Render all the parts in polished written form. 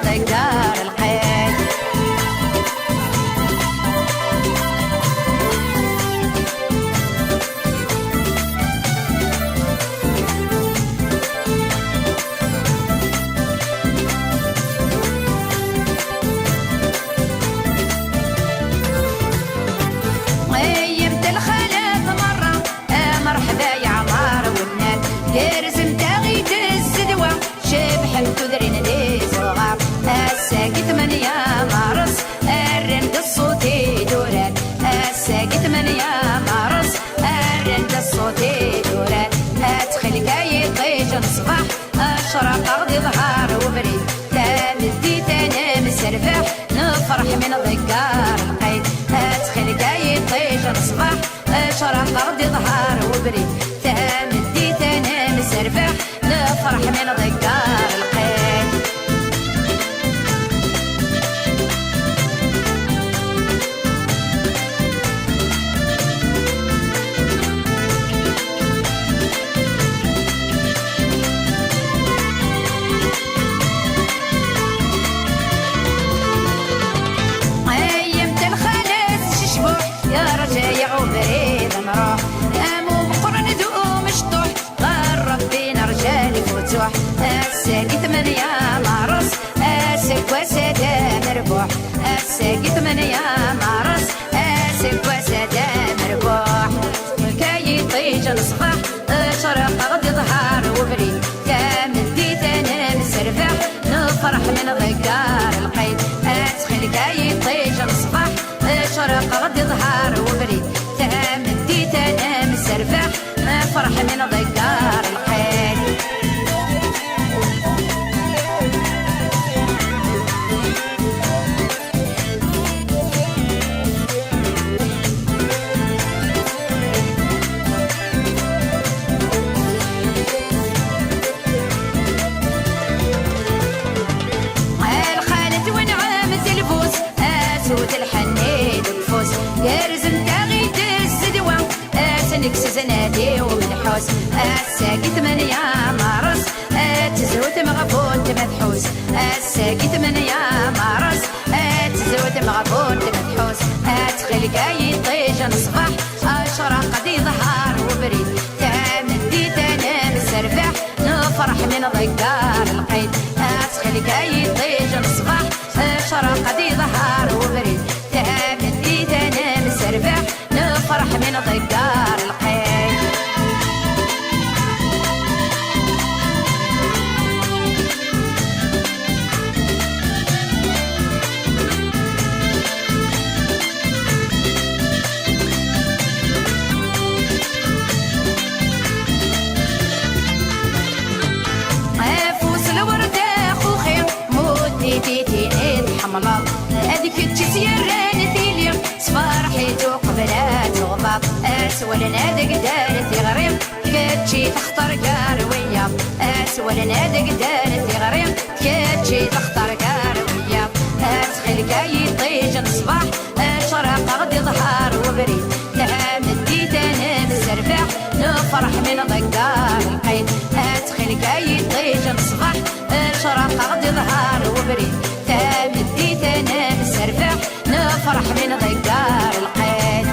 ضيقار القيد. الساقي ثمانية مارس الرند الصوتي دوران، الساقي ثمانية مارس الرند الصوتي دوران. ادخل كاي طيج الصباح اشرق غدي ظهر وبريد، تمدي تنام السرباح نفرح من ضيقار القيد. ادخل كاي طيج الصباح اشرق غدي ظهر وبريد، تمدي تنام السرباح نفرح من ضيقار القيد. الساقي ثمانية مارس اسك وسادة مربوح، الساقي ثمانية مارس اسك وسادة مربوح. كاي طيج الصباح شرق غدي ظهر وبريد، تمدي تنام السرباح نفرح من ضيقار القيد. ادخل كاي طيج الصباح شرق غدي ظهر وبريد، تمدي تنام السرباح نفرح من ضيقار القيد. زنادي ومنحوس الساقي ثمانية مارس تزوت مغبون تمدحوس، الساقي ثمانية مارس تزوت مغبون تمدحوس. ادخل كاي طيج الصباح اشرق غدي ظهر وبريد، تمدي تنام السرباح نفرح من ضيقار القيد. ادخل كاي طيج الصباح اشرق غدي ظهر وبريد، تمدي تنام السرباح نفرح من ضيقار القيد. افوس الورد اخو خير مودي تيتي الحمراء، هذيك تسيران تيلي صفارحيتو قبلات غباط، اسول نادق دارتي غريب كتشي تختار كاروية، اسول نادق دارتي غريب كتشي تختار كاروية. ادخل كاي طيج الصباح شرق غدي ظهر وبريد، تمدي تنام السرباح نفرح من ضيقار القيد. ادخل كاي طيج الصباح شرق غدي ظهر وبريد، تمدي تنام السرباح نفرح من ضيقار القيد.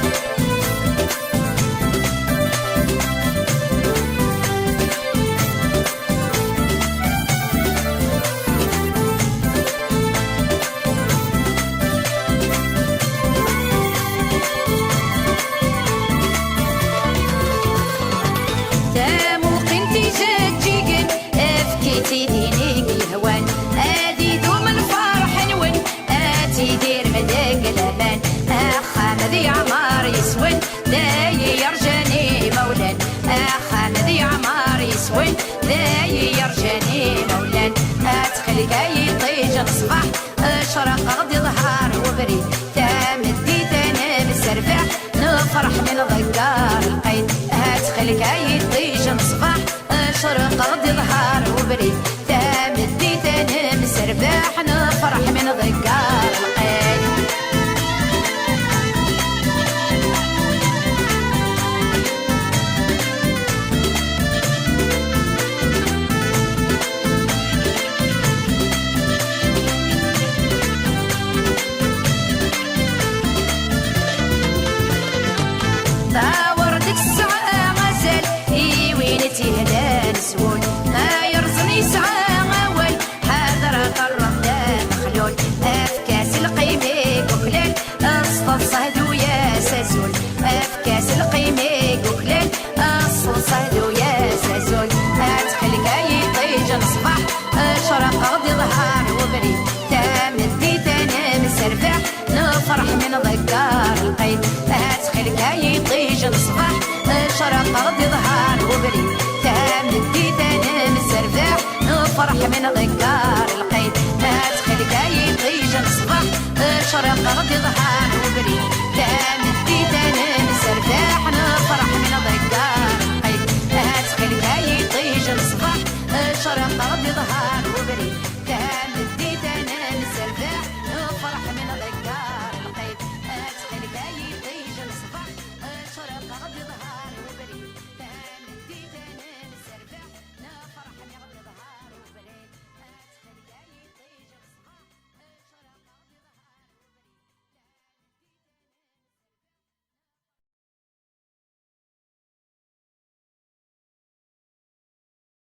تيدينيك الهوان ادي دوم الفرح نون اتي دير مداك الامان، اخا مذي عمار يسون داي يرجاني مولان، اخا مذي عمار يسون داي يرجاني مولان. ادخل كاي طيج الصباح شرق غدي ظهر وبريد، تمدي تنام السرباح نفرح من ضيقار القيد. ادخل كاي طيج الصباح شرق غدي ظهر وبريد، تمدي تنام السرباح نفرح من ضيقار القيد. غريب اتخلك يطيج الصباح شرق غدي ظهر وبريد تام الديدان مزرفاح نفرح من غكار